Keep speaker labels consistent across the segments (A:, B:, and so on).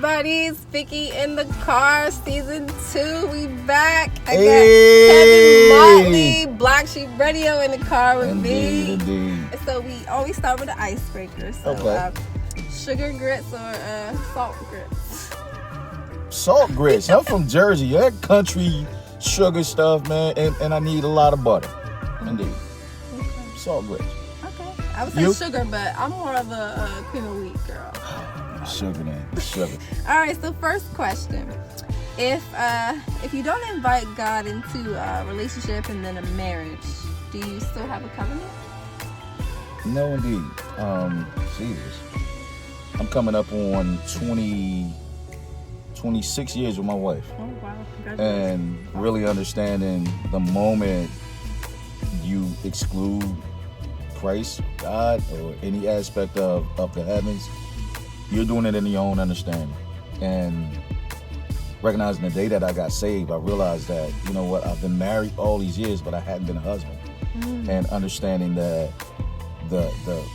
A: buddies. Vikki in the car, season 2. We back. I
B: Hey.
A: got Kevin Motley, Black Sheep Radio in the car with me.
B: Indeed.
A: So we always start with the icebreaker. So
B: Okay.
A: sugar grits or salt grits?
B: Salt grits. I'm from Jersey. That country sugar stuff, man, and I need a lot of butter. Indeed.
A: Okay.
B: Salt grits.
A: Okay. I would say
B: You?
A: sugar, but I'm more of a cream of wheat girl.
B: Sugar, man. Sugar.
A: All right, so first question. If you don't invite God into a relationship and then a marriage, do you still have a covenant?
B: No, indeed. Jesus. I'm coming up on 26 years with my wife.
A: Oh, wow. Congratulations.
B: And really understanding the moment you exclude Christ, God, or any aspect of the heavens, you're doing it in your own understanding. And recognizing the day that I got saved, I realized that, you know what, I've been married all these years, but I hadn't been a husband. And understanding that the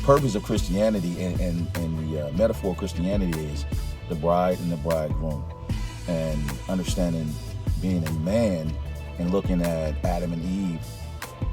B: purpose of Christianity and the metaphor of Christianity is the bride and the bridegroom. And understanding being a man and looking at Adam and Eve,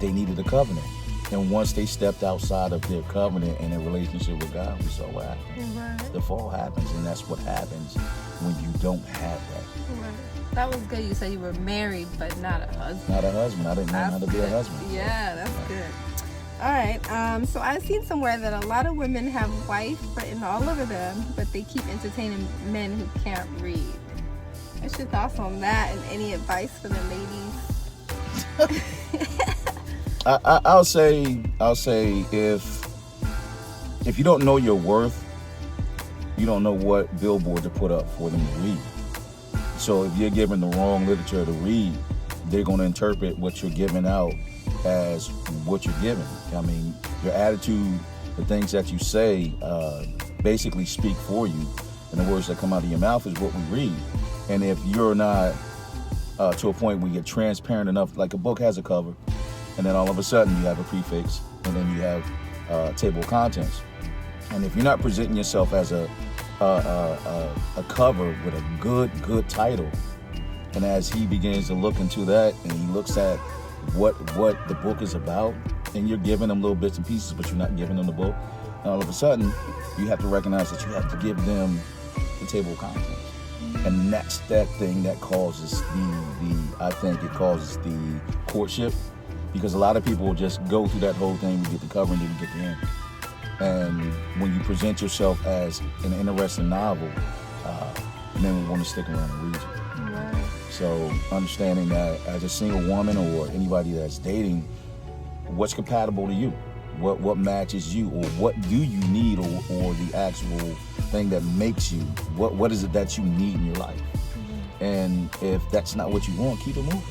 B: they needed a covenant. And once they stepped outside of their covenant and their relationship with God, we saw what happened.
A: Right.
B: The fall happens, and that's what happens when you don't have that.
A: Right. That was good. You said you were married, but not a husband.
B: Not a husband. I didn't know how to be a husband.
A: Yeah, that's good. All right. So I've seen somewhere that a lot of women have wife written all over them, but they keep entertaining men who can't read. What's your thoughts on that, and any advice for the ladies?
B: I'll say if you don't know your worth, you don't know what billboard to put up for them to read. So if you're given the wrong literature to read, they're going to interpret what you're giving out as what you're giving. I mean, your attitude, the things that you say, basically speak for you, and the words that come out of your mouth is what we read. And if you're not to a point where you're transparent enough, like a book has a cover, and then all of a sudden you have a prefix, and then you have table of contents. And if you're not presenting yourself as a cover with a good title, and as he begins to look into that, and he looks at what the book is about, and you're giving them little bits and pieces, but you're not giving them the book, and all of a sudden you have to recognize that you have to give them the table of contents. And that's that thing that causes I think it causes the courtship. Because a lot of people will just go through that whole thing, we get the cover and then we get the end. And when you present yourself as an interesting novel, men will want to stick around and read you.
A: Right.
B: So understanding that as a single woman or anybody that's dating, what's compatible to you? What matches you? Or what do you need, or the actual thing that makes you? What is it that you need in your life? Mm-hmm. And if that's not what you want, keep it moving.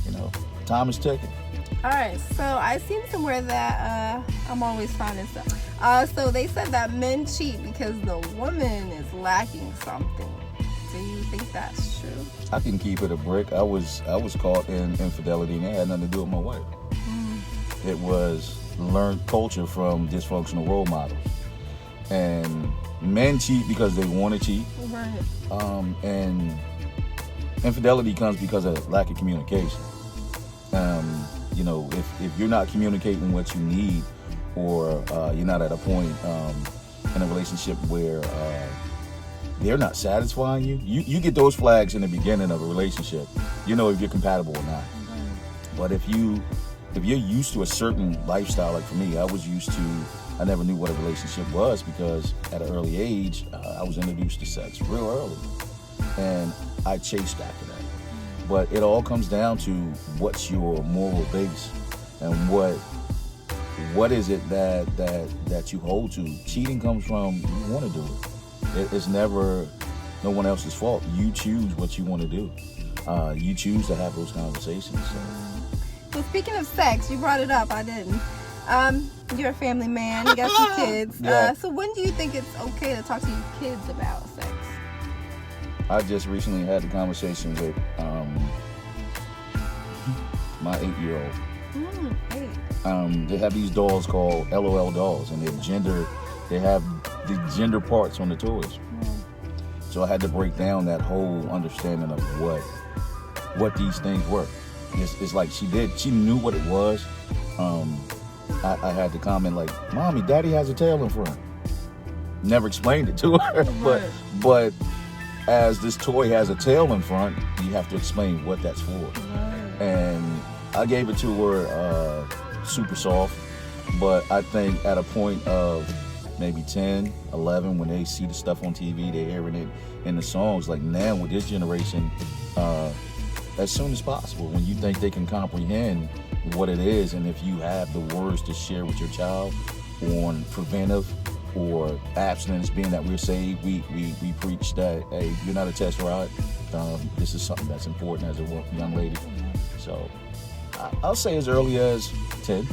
B: You know? Time is ticking.
A: All right, so I seen somewhere that I'm always finding stuff. So they said that men cheat because the woman is lacking something. Do you think that's true?
B: I can keep it a brick. I was caught in infidelity, and it had nothing to do with my wife. It was learned culture from dysfunctional role models. And men cheat because they want to cheat.
A: Right.
B: And infidelity comes because of lack of communication. You know, if you're not communicating what you need, or you're not at a point in a relationship where they're not satisfying you get those flags in the beginning of a relationship. You know if you're compatible or not. Mm-hmm. But if you're used to a certain lifestyle, like for me, I never knew what a relationship was, because at an early age, I was introduced to sex real early, and I chased after that. But it all comes down to what's your moral base, and what is it that you hold to. Cheating comes from you want to do it. It's never no one else's fault. You choose what you want to do. You choose to have those conversations.
A: So speaking of sex, you brought it up. I didn't. You're a family man. You got some kids.
B: Yeah.
A: So when do you think it's okay to talk to your kids about sex?
B: I just recently had a conversation with my 8-year-old.
A: 8.
B: They have these dolls called LOL dolls, and they have the gender parts on the toys. So I had to break down that whole understanding of what these things were. It's like she knew what it was. I had to comment like, "Mommy, Daddy has a tail in front." Never explained it to her, but as this toy has a tail in front, you have to explain what that's for.
A: Right.
B: And I gave it to her super soft, but I think at a point of maybe 10, 11, when they see the stuff on TV, they're hearing it in the songs. Like now with this generation, as soon as possible, when you think they can comprehend what it is, and if you have the words to share with your child on preventive or abstinence, being that we're saved, we preach that, hey, you're not a test rod. This is something that's important as a young lady. So I'll say as early as 10.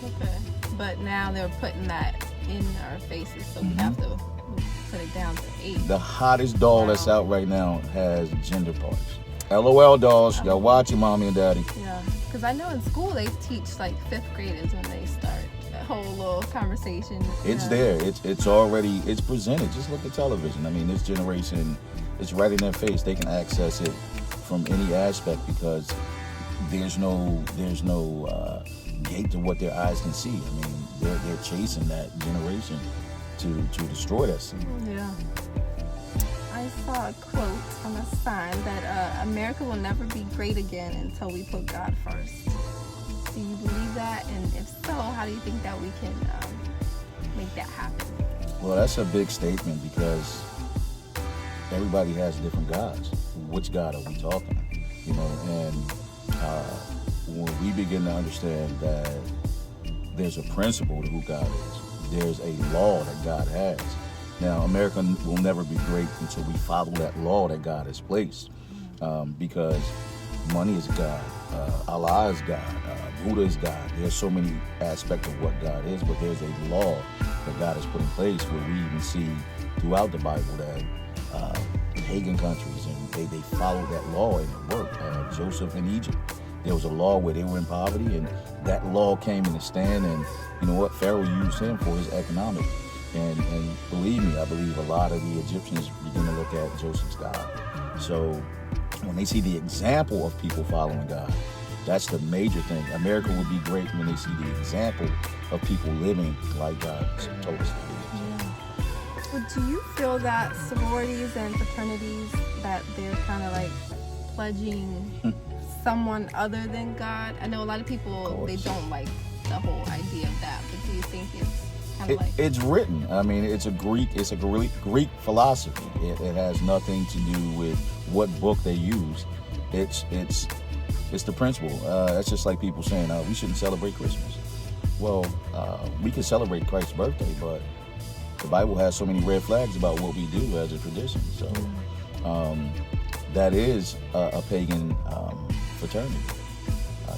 A: Okay. But now they're putting that in our faces, so we have to put it down to 8.
B: The hottest doll that's out right now has gender parts. LOL dolls, y'all watch your mommy and daddy.
A: Yeah, because I know in school they teach like 5th graders when they start that whole little conversation.
B: It's there. It's already presented. Just look at television. I mean, this generation, it's right in their face. They can access it from any aspect because there's no gate to what their eyes can see. I mean, they're chasing that generation to destroy that seed.
A: Yeah. I saw a quote on a sign that America will never be great again until we put God first. Do you believe that? And if so, how do you think that we can make that happen?
B: Well, that's a big statement because everybody has different gods. Which God are we talking? You know, and when we begin to understand that there's a principle to who God is, there's a law that God has. Now, America will never be great until we follow that law that God has placed, because money is God, Allah is God, Buddha is God. There's so many aspects of what God is, but there's a law that God has put in place where we even see throughout the Bible that pagan countries, and they followed that law and it worked. Joseph in Egypt, there was a law where they were in poverty, and that law came in to stand, and you know what? Pharaoh used him for his economic. And believe me, I believe a lot of the Egyptians begin to look at Joseph's God. So when they see the example of people following God, that's the major thing. America will be great when they see the example of people living like God told us to be.
A: Yeah. But do you feel that sororities and fraternities, that they're kind of like pledging someone other than God? I know a lot of people, they don't like the whole idea of that, but do you think
B: it's written? I mean, it's a Greek philosophy. It has nothing to do with what book they use. It's the principle. That's just like people saying we shouldn't celebrate Christmas. Well, we can celebrate Christ's birthday, but the Bible has so many red flags about what we do as a tradition. So that is a pagan fraternity.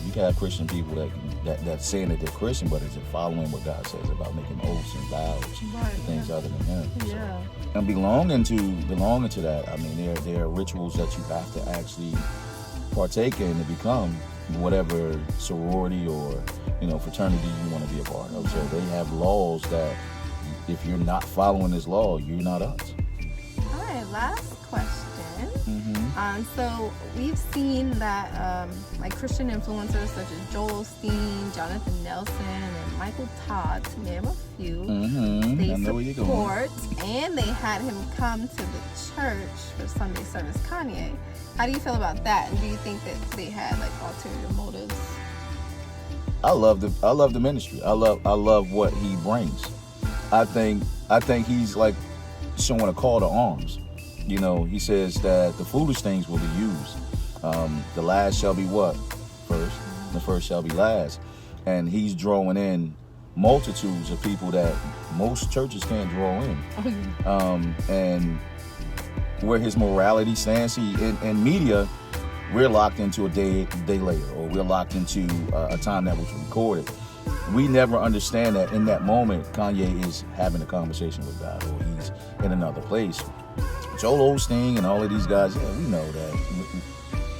B: You can have Christian people that saying that they're Christian, but is it following what God says about making oaths and vows and things other than Him?
A: Yeah.
B: So, and belonging to that, I mean, there are rituals that you have to actually partake in to become whatever sorority or fraternity you want to be a part of. So they have laws that if you're not following this law, you're not us.
A: All right, last question. So we've seen that like Christian influencers such as Joel Osteen, Jonathan Nelson, and Michael Todd, to name a few, they support, and they had him come to the church for Sunday service. Kanye, how do you feel about that? And do you think that they had like ulterior motives?
B: I love the ministry. I love what he brings. I think he's like showing a call to arms. He says that the foolish things will be used. The last shall be what? First. The first shall be last. And he's drawing in multitudes of people that most churches can't draw in. And where his morality stands, in media, we're locked into a day later, or we're locked into a time that was recorded. We never understand that in that moment, Kanye is having a conversation with God, or he's in another place. Joel Osteen and all of these guys, we know that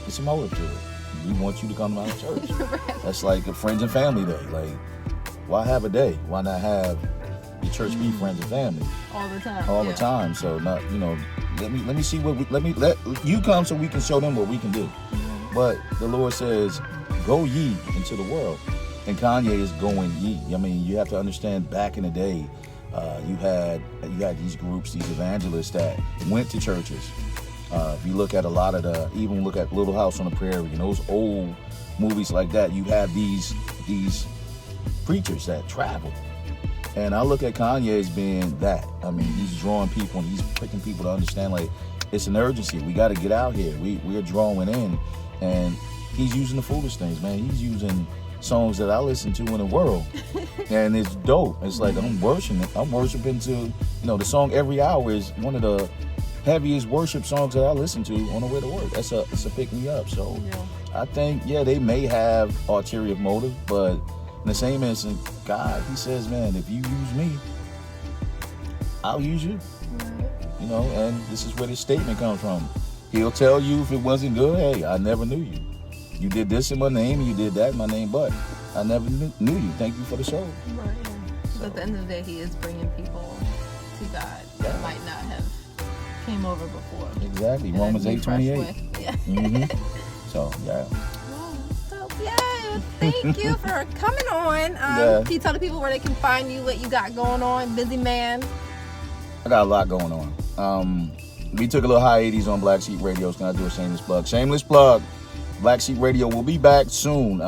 B: it's a motive to it. We want you to come to our church. Right. That's like a friends and family day. Like, why have a day? Why not have your church be friends and family
A: all the time?
B: All the time. So not, let me see let you come so we can show them what we can do. But the Lord says, go ye into the world. And Kanye is going ye. I mean, you have to understand, back in the day, you had these groups, these evangelists that went to churches. If you look at a lot of even look at Little House on the Prairie and those old movies like that, you have these preachers that travel. And I look at Kanye as being that. I mean, he's drawing people and he's picking people to understand, like, it's an urgency. We got to get out here. We're drawing in. And he's using the foolish things, man. He's using songs that I listen to in the world. And it's dope. It's like I'm worshiping to, the song Every Hour is one of the heaviest worship songs that I listen to on the way to work. It's a pick me up. So I think, they may have ulterior motive, but in the same instant, God, he says, man, if you use me, I'll use you. And this is where this statement comes from. He'll tell you if it wasn't good, hey, I never knew you. You did this in my name, and you did that in my name, but I never knew you. Thank you for the show.
A: Right. So at the end of the day, he is bringing people to God that might not have came over before.
B: Exactly. Romans 8:28.
A: Yeah.
B: So, yeah.
A: So, thank you for coming on. Can you tell the people where they can find you, what you got going on? Busy man.
B: I got a lot going on. We took a little hiatus on Black Sheep Radio. So I do a shameless plug. Shameless plug. Black Sheep Radio will be back soon.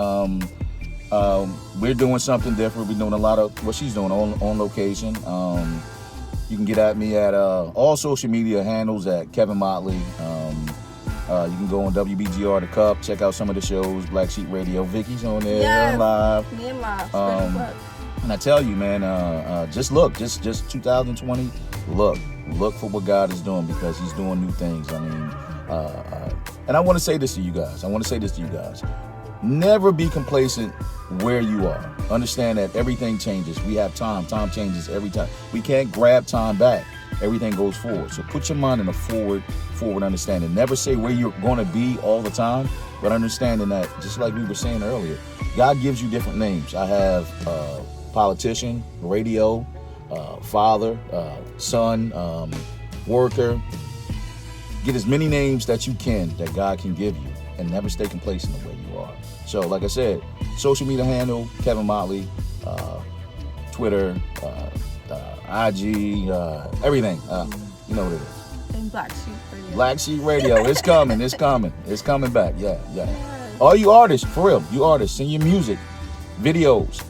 B: We're doing something different. We're doing a lot of what she's doing on location. You can get at me at all social media handles at Kevin Motley. You can go on WBGR The Cup, check out some of the shows, Black Sheep Radio. Vicky's on there, live.
A: Me and live.
B: And I tell you, man, just look, just 2020, look for what God is doing, because he's doing new things. I mean, and I want to say this to you guys. Never be complacent where you are. Understand that everything changes. We have time. Time changes every time. We can't grab time back. Everything goes forward. So put your mind in a forward understanding. Never say where you're going to be all the time, but understanding that, just like we were saying earlier, God gives you different names. I have politician, radio, father, son, worker. Get as many names that you can, that God can give you, and never stay complacent the way you are. So, like I said, social media handle, Kevin Motley, Twitter, IG, everything. You know what it is.
A: And Black Sheep Radio.
B: Black Sheep Radio. It's coming. It's coming back. Yeah. All you artists, for real, send your music, videos,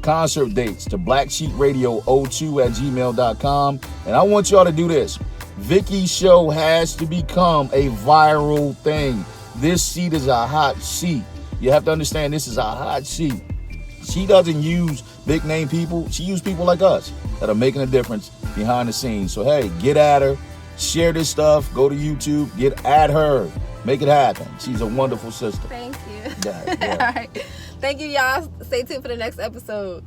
B: concert dates to blacksheepradio02@gmail.com. And I want y'all to do this. Vikki's show has to become a viral thing. This seat is a hot seat. You have to understand, this is a hot seat. She doesn't use big name people. She uses people like us that are making a difference behind the scenes. So, hey, get at her. Share this stuff. Go to YouTube. Get at her. Make it happen. She's a wonderful sister.
A: Thank you.
B: Yeah.
A: All right. Thank you, y'all. Stay tuned for the next episode.